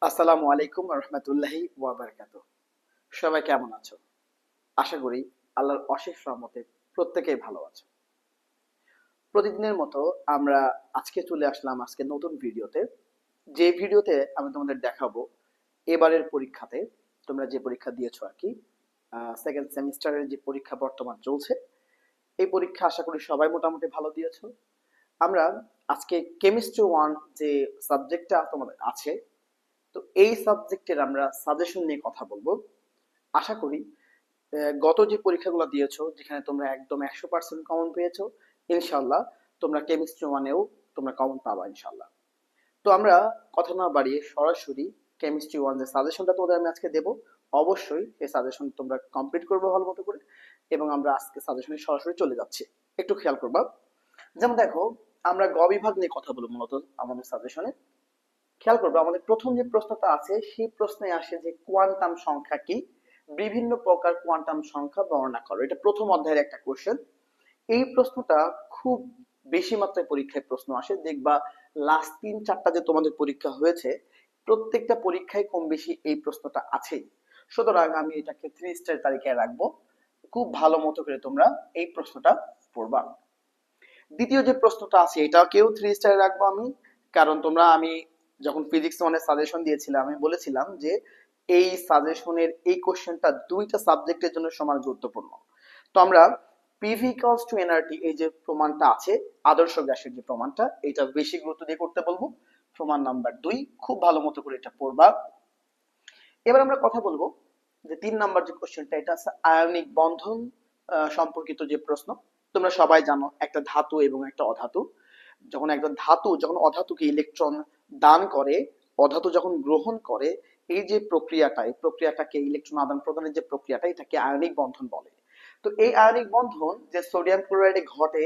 আসসালামু আলাইকুম রহমতুল্লাহি ওয়া বারাকাতুহু। সবাই কেমন আছো? আশা করি আল্লাহর অশেষ রহমতে প্রত্যেকেই ভালো আছো। প্রতিদিনের মতো আমরা আজকে চলে আসলাম আজকে নতুন ভিডিওতে। যে ভিডিওতে আমি তোমাদের দেখাবো এবারের পরীক্ষাতে তোমরা যে পরীক্ষা দিয়েছো আর কি, সেকেন্ড সেমিস্টারের যে পরীক্ষা বর্তমান চলছে, এই পরীক্ষা আশা করি সবাই মোটামুটি ভালো দিয়েছো। আমরা আজকে কেমিস্ট্রি ওয়ান যে সাবজেক্টটা তোমাদের আছে, তো এই সাবজেক্টের আমরা সাজেশন নিয়ে কথা বলবো। আশা করি গত যে পরীক্ষাগুলো দিয়েছো যেখানে তোমরা একদম 100% কমন পেয়েছো, ইনশাল্লাহ তোমরা কেমিস্ট্রি ওয়ানেও তোমরা কমন পাবা ইনশাল্লাহ। তো আমরা কথা না বাড়িয়ে সরাসরি কেমিস্ট্রি ওয়ান যে সাজেশনটা তোমাদের আমি আজকে দেবো, অবশ্যই এই সাজেশন তোমরা কমপ্লিট করবে ভালো মতো করে, এবং আমরা আজকে সাজেশনে সরাসরি চলে যাচ্ছি। একটু খেয়াল করবা, যেমন দেখো আমরা গ বিভাগ নিয়ে কথা বলবো মূলত আমাদের সাজেশনে। খেয়াল করবে আমাদের প্রথম যে প্রশ্নটা আছে সেই প্রশ্নে আসে যে কোয়ান্টাম সংখ্যা কি, বিভিন্ন প্রকার কোয়ান্টাম সংখ্যা বর্ণনা করো। এটা প্রথম অধ্যায়ের একটা কোশ্চেন। এই প্রশ্নটা খুব বেশি মাত্রায় পরীক্ষায় প্রশ্ন আসে, দেখবা লাস্ট 3-4টা যে তোমাদের পরীক্ষা হয়েছে প্রত্যেকটা পরীক্ষায় কম বেশি এই প্রশ্নটা আছেই। সুতরাং আমি এটাকে 3 স্টার তালিকায় রাখবো। খুব ভালো মতো করে তোমরা এই প্রশ্নটা পড়বা। দ্বিতীয় যে প্রশ্নটা আছে এটাকেও 3 স্টারে রাখবো আমি, কারণ তোমরা আমি যখন ফিজিক্স ওয়ানের সাজেশন দিয়েছিলাম আমি বলেছিলাম যে এই সাজেশনের এই কোশ্চেনটা দুইটা সাবজেক্টের জন্য সমান গুরুত্বপূর্ণ। তো আমরা পিভি ইকুয়ালস টু এনআরটি এই যে প্রমাণটা আছে, আদর্শ গ্যাসের যে প্রমাণটা, এটা বেশি গুরুত্ব দিয়ে করতে বলবো। প্রমাণ নাম্বার 2, খুব ভালো মতো করে এটা পড়বা। এবার আমরা কথা বলবো যে 3 নাম্বার যে কোশ্চেনটা, এটা আছে আয়নিক বন্ধন সম্পর্কিত যে প্রশ্ন। তোমরা সবাই জানো একটা ধাতু এবং একটা অধাতু, যখন একটা ধাতু যখন অধাতুকে ইলেকট্রন দান করে, অধাতু যখন গ্রহণ করে, এই যে প্রক্রিয়াটা, এই প্রক্রিয়াটাকে ইলেকট্রন আদান প্রদানের যে প্রক্রিয়াটা, এটাকে আয়নিক বন্ধন বলে। তো এই আয়নিক বন্ধন যে সোডিয়াম ক্লোরাইডে ঘটে,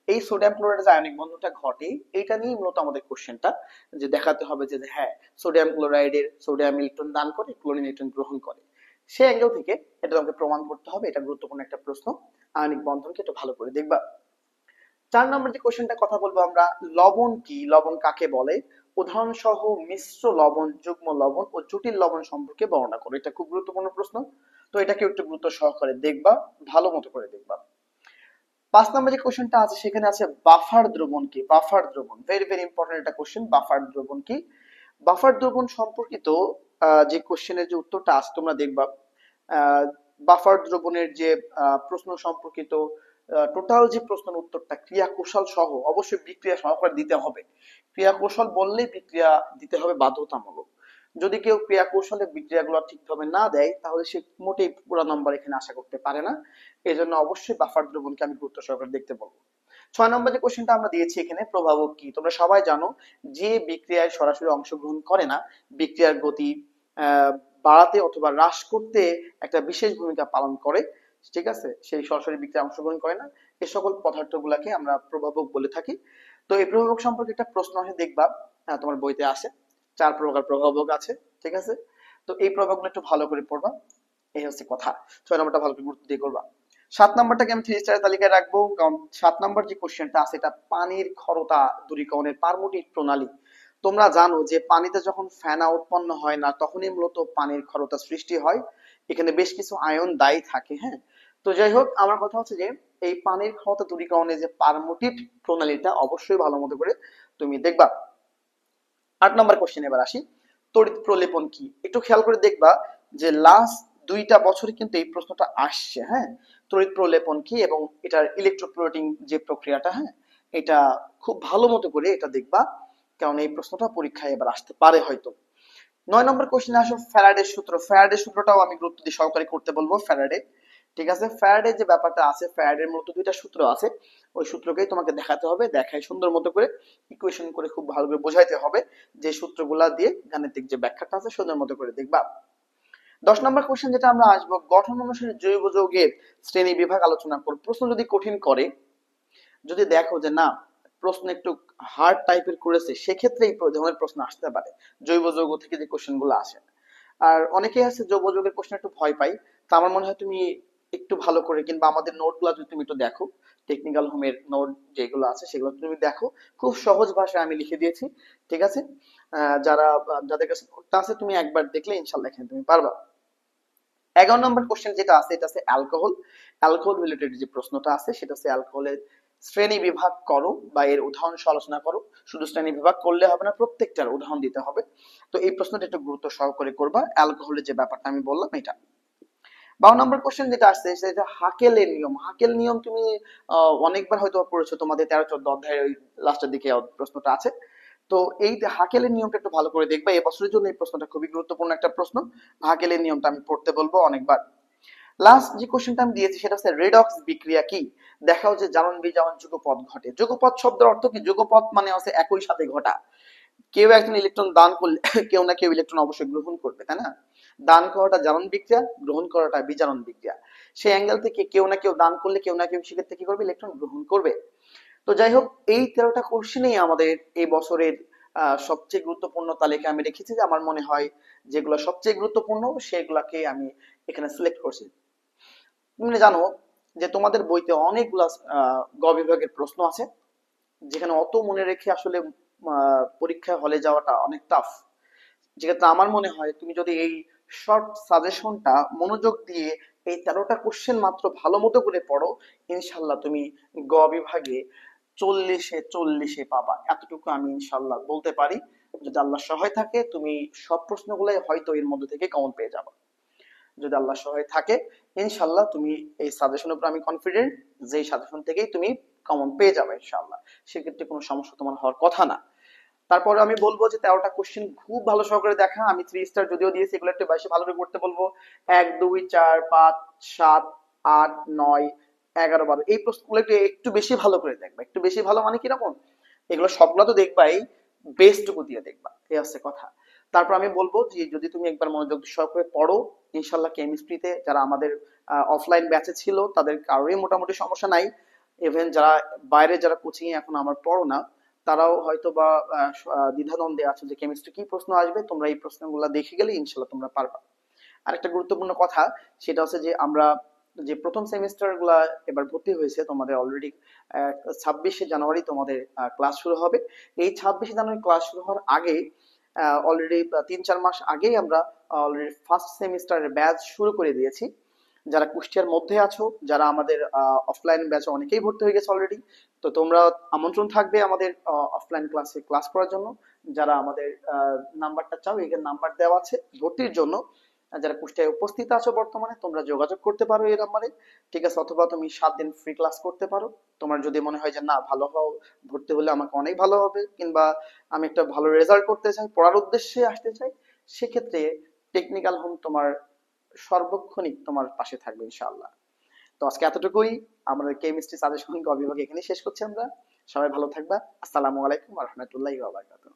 এই সোডিয়াম ক্লোরাইডে যে আয়নিক বন্ধনটা ঘটে, এটা নিয়ে মূলত আমাদের কোশ্চেনটা, যে দেখাতে হবে যে হ্যাঁ সোডিয়াম ক্লোরাইডের সোডিয়াম ইলেকট্রন দান করে, ক্লোরিন ইলেকট্রন গ্রহণ করে। সে অ্যাঙ্গেল থেকে এটা আমাকে প্রমাণ করতে হবে। এটা গুরুত্বপূর্ণ একটা প্রশ্ন, আয়নিক বন্ধনকে একটু ভালো করে দেখবা। 4 নম্বর যে কোশ্চেনটা কথা বলবো আমরা, লবণ কি, লবণ কাকে বলে, উদাহরণ সহ মিশ্র লবণ, যুগ্ম লবণ ও জটিল লবণ সম্পর্কে বর্ণনা করো। এটা খুব গুরুত্বপূর্ণ প্রশ্ন, তো এটাকে একটু গুরুত্ব সহকারে দেখবা, ভালো মতো করে দেখবা। 5 নম্বর যে কোশ্চেনটা আছে সেখানে আছে বাফার দ্রবণ কি, বাফার দ্রবণ ভেরি ভেরি ইম্পর্টেন্ট একটা কোশ্চেন। বাফার দ্রবণ কি, বাফার দ্রবণ সম্পর্কিত যে কোশ্চেনের যে উত্তরটা আছে তোমরা দেখবা। আহ, বাফার দ্রবণের যে প্রশ্ন সম্পর্কিত টোটাল যে প্রশ্নের উত্তরটা ক্রিয়া কৌশল সহ, অবশ্যই বিক্রিয়া সহকারে দিতে হবে। ক্রিয়া কৌশল বললেই বিক্রিয়া দিতে হবে বাধ্যতামূলক। যদি কেউ ক্রিয়া কৌশলে বিক্রিয়াগুলো ঠিকভাবে না দেয় তাহলে সে মোটেই পুরো নাম্বার এখানে আশা করতে পারে না। এই জন্য অবশ্যই বাফার দ্রবণকে আমি গুরুত্ব সহকারে দেখতে বলবো। 6 নম্বর যে কোশ্চেনটা আমরা দিয়েছি এখানে, প্রভাবক কি। তোমরা সবাই জানো যে বিক্রিয়ায় সরাসরি অংশগ্রহণ করে না, বিক্রিয়ার গতি আহ বাড়াতে অথবা হ্রাস করতে একটা বিশেষ ভূমিকা পালন করে, ঠিক আছে, সেই সরাসরি বিক্রিয়ায় অংশগ্রহণ করে না, এ সকল পদার্থগুলোকে আমরা প্রভাবক বলে থাকি। তো এই প্রভাবক সম্পর্কে একটা প্রশ্ন আসে দেখবা, তোমার বইতে আসে 4 প্রকার প্রভাবক আছে, ঠিক আছে। তো এই প্রভাবগুলো একটু ভালো করে পড়বা, এই হচ্ছে কথা। 6 নম্বরটা ভালো করে গুরুত্ব দিয়ে করবা। 7 নম্বরটাকে আমি 3 স্টারের তালিকায় রাখবো, কারণ 7 নম্বর যে কোশ্চেনটা আছে এটা পানির ক্ষরতা দূরীকরণের পার্মোটিক প্রণালী। তোমরা জানো যে পানিতে যখন ফেনা উৎপন্ন হয় না তখনই মূলত পানির ক্ষরতা সৃষ্টি হয়। এখানে বেশ কিছু আয়ন দায়ী থাকে, হ্যাঁ। তো যাই হোক, আমার কথা হচ্ছে যে এই পানির ক্ষরতা দূরীকরণের যে পার্মোটিক প্রণালীটা অবশ্যই ভালো মতো করে তুমি দেখবা। 8 নম্বর কোশ্চেন এবার আসি, তড়িৎ প্রলেপন কি। একটু খেয়াল করে দেখবা যে লাস্ট 2টা বছরে কিন্তু এই প্রশ্নটা আসছে, হ্যাঁ। তড়িৎ প্রলেপন কি এবং এটার ইলেকট্রোপ্লেটিং যে প্রক্রিয়াটা, হ্যাঁ, এটা খুব ভালো মতো করে এটা দেখবা, কারণ এই প্রশ্নটা পরীক্ষায় এবার আসতে পারে হয়তো। 9 নম্বর কোশ্চেনে আসো ফ্যারাডের সূত্র। ফ্যারাডের সূত্রটাও আমি গুরুত্ব দিয়ে সহকারে করতে বলবো। ফ্যারাডে, ঠিক আছে, ফ্যারাডের যে ব্যাপারটা আছে, ফ্যারাডের মূলত 2টা সূত্র আছে, ওই সূত্রকেই তোমাকে দেখাতে হবে, দেখাই সুন্দর মতো করে ইকুয়েশন করে খুব ভালো করে বোঝাইতে হবে, যে সূত্রগুলা দিয়ে গাণিতিক যে ব্যাখ্যাটা আছে সুন্দর মতো করে দেখবা। 10 নম্বর কোশ্চেন যেটা আমরা আসবো, গঠন অনুসারে জৈব যৌগের শ্রেণী বিভাগ আলোচনা করব। প্রশ্ন যদি কঠিন করে, যদি দেখো যে না প্রশ্ন একটু হার্ড টাইপের করেছে, সেক্ষেত্রে এই ধরনের প্রশ্ন আসতে পারে জৈব যৌগ থেকে যে কোশ্চেন গুলো আসে। আর অনেকেই আছে জৈব যৌগের কোশ্চেন একটু ভয় পাই, তা আমার মনে হয় তুমি একটু ভালো করে, কিংবা আমাদের নোটগুলো যদি তুমি একটু দেখো, টেকনিক্যাল হোমের নোট যেগুলো আছে সেগুলো তুমি দেখো, খুব সহজ ভাষায় আমি লিখে দিয়েছি। ঠিক আছে? যাদের কাছে নোটটা আছে, তুমি একবার দেখলে ইনশাল্লাহ এখানে তুমি পারবা। 11 নম্বর কোশ্চেন যেটা আছে, এটা আছে অ্যালকোহল। অ্যালকোহল রিলেটেড যে প্রশ্নটা আছে সেটা হচ্ছে অ্যালকোহলের শ্রেণী বিভাগ করো বা এর উদাহরণ সহ আলোচনা করো। শুধু শ্রেণী বিভাগ করলে হবে না, প্রত্যেকটার উদাহরণ দিতে হবে। তো এই প্রশ্নটা একটু গুরুত্ব সহকারে করবা, অ্যালকোহলের যে ব্যাপারটা আমি বললাম এটা। 12 নম্বর কোশ্চেন যেটা আসছে সেটা হাকেলের নিয়ম। হাকেল নিয়ম তুমি অনেকবার হয়তো পড়েছো, তোমাদের 13-14 অধ্যায়ের ওই লাস্টের দিকে প্রশ্নটা আছে। তো এই যে হাকেলের নিয়মটা একটু ভালো করে দেখবা, এই বছরের জন্য এই প্রশ্নটা খুবই গুরুত্বপূর্ণ একটা প্রশ্ন। হাকেলের নিয়মটা আমি পড়তে বলবো অনেকবার। লাস্ট যে কোশ্চেনটা আমি দিয়েছি সেটা হচ্ছে রেডক্স বিক্রিয়া কি। দেখাও যে জারণ বিজারণ যুগপৎ ঘটে। যুগপৎ শব্দের অর্থ কি? যুগপৎ মানে হচ্ছে একই সাথে ঘটা। কেউ একজন ইলেকট্রন দান করলে কেউ না কেউ ইলেকট্রন অবশ্যই গ্রহণ করবে, তাই না? দান করাটা জারণ বিক্রিয়া, গ্রহণ করাটা বিজারণ বিক্রিয়া। সেই অ্যাঙ্গেল থেকে কেউ না কেউ দান করলে কেউ না কেউ সেক্ষেত্রে কি করবে? ইলেকট্রন গ্রহণ করবে। তো যাই হোক, এই 13টা কোশ্চেনেই আমাদের এই বছরের সবচেয়ে গুরুত্বপূর্ণ তালিকা আমি রেখেছি, যে আমার মনে হয় যেগুলো সবচেয়ে গুরুত্বপূর্ণ সেগুলাকে আমি এখানে সিলেক্ট করছি। তুমি জানো যে তোমাদের বইতে অনেকগুলা গ বিভাগের প্রশ্ন আছে, যেখানে অত মনে রেখে আসলে পরীক্ষা হলে যাওয়াটা অনেক টাফ। যেক্ষেত্রে আমার মনে হয় তুমি যদি এই শর্ট সাজেশনটা মনোযোগ দিয়ে এই 13টা কোশ্চেন মাত্র ভালো মতো করে পড়ো, ইনশাল্লাহ তুমি গ বিভাগে 40-এ 40 পাবা, এতটুকু আমি ইনশাল্লাহ বলতে পারি। যদি আল্লাহ সহায় থাকে, তুমি সব প্রশ্নগুলাই হয়তো এর মধ্যে থেকে কমন পেয়ে যাবে। যদি আল্লাহ সহায় থাকে, ইনশাল্লাহ তুমি এই সাজেশনের উপর আমি কনফিডেন্ট যে এই সাজেশন থেকেই তুমি কমন পেয়ে যাবে ইনশাল্লাহ। সেক্ষেত্রে কোনো সমস্যা তোমার হওয়ার কথা না। তারপরে আমি বলবো যে 13টা কোশ্চেন খুব ভালো সহকারে দেখা, আমি 3 স্টার যদিও দিয়েছি, এগুলো একটু বেশি ভালো করে করতে বলবো। 1 2 4 5 7 8 9 11 12 এই প্রশ্নগুলো একটু একটু বেশি ভালো করে দেখবা। একটু বেশি ভালো মানে কিরকম? এগুলো সবগুলো তো দেখবাই, বেস্টটুকু দিয়ে দেখবা, এই হচ্ছে কথা। তারপর আমি বলবো যে যদি তুমি একবার মনোযোগ সহকারে পড়ো, ইনশাল্লাহ কেমিস্ট্রিতে যারা আমাদের অফলাইন ব্যাচে ছিল তাদের কারোরই মোটামুটি সমস্যা নাই। ইভেন যারা বাইরে যারা কোচিং এ এখন আমার পড়ো না, তারাও হয়তো বা দ্বিধাদ্বন্দ্বে আছো যে কেমিস্ট্রি কি প্রশ্ন আসবে, তোমরা এই প্রশ্নগুলো দেখে গেলে ইনশাল্লাহ তোমরা পারবা। আরেকটা গুরুত্বপূর্ণ কথা, সেটা হচ্ছে যে আমরা যে প্রথম সেমিস্টার গুলা এবার ভর্তি হয়েছে তোমাদের অলরেডি 26শে জানুয়ারি তোমাদের ক্লাস শুরু হবে। এই 26শে জানুয়ারি ক্লাস শুরু হওয়ার আগে অলরেডি 3-4 মাস আগেই আমরা অলরেডি ফার্স্ট সেমিস্টারের ব্যাচ শুরু করে দিয়েছি। যারা কুষ্টিয়ার মধ্যে আছো, যারা আমাদের অফলাইন ব্যাচে অনেকেই ভর্তি হয়ে গেছে অলরেডি। তো তোমরা আমন্ত্রণ থাকবে আমাদের অফলাইন ক্লাসে ক্লাস করার জন্য। যারা আমাদের নাম্বারটা চাও, এখানে নাম্বার দেওয়া আছে ভর্তির জন্য। যারা কুষ্টিয়ায় উপস্থিত আছো বর্তমানে, তোমরা যোগাযোগ করতে পারো এই নাম্বারে। ঠিক আছে? অথবা তুমি 7 দিন ফ্রি ক্লাস করতে পারো। তোমার যদি মনে হয় যে না ভালো হও, ভর্তি হলে আমাকে অনেক ভালো হবে, কিংবা আমি একটা ভালো রেজাল্ট করতে চাই, পড়ার উদ্দেশ্যে আসতে চাই, সেক্ষেত্রে টেকনিক্যাল হোম তোমার সর্বক্ষণিক তোমার পাশে থাকবে ইনশাআল্লাহ। তো আজকে এতটুকুই। আমাদের কেমিস্ট্রি সাজেশন বিভাগ এখানেই শেষ করছি আমরা। সবাই ভালো থাকবা। আসসালামু আলাইকুম ওয়া রাহমাতুল্লাহি ওয়া বারাকাতুহু।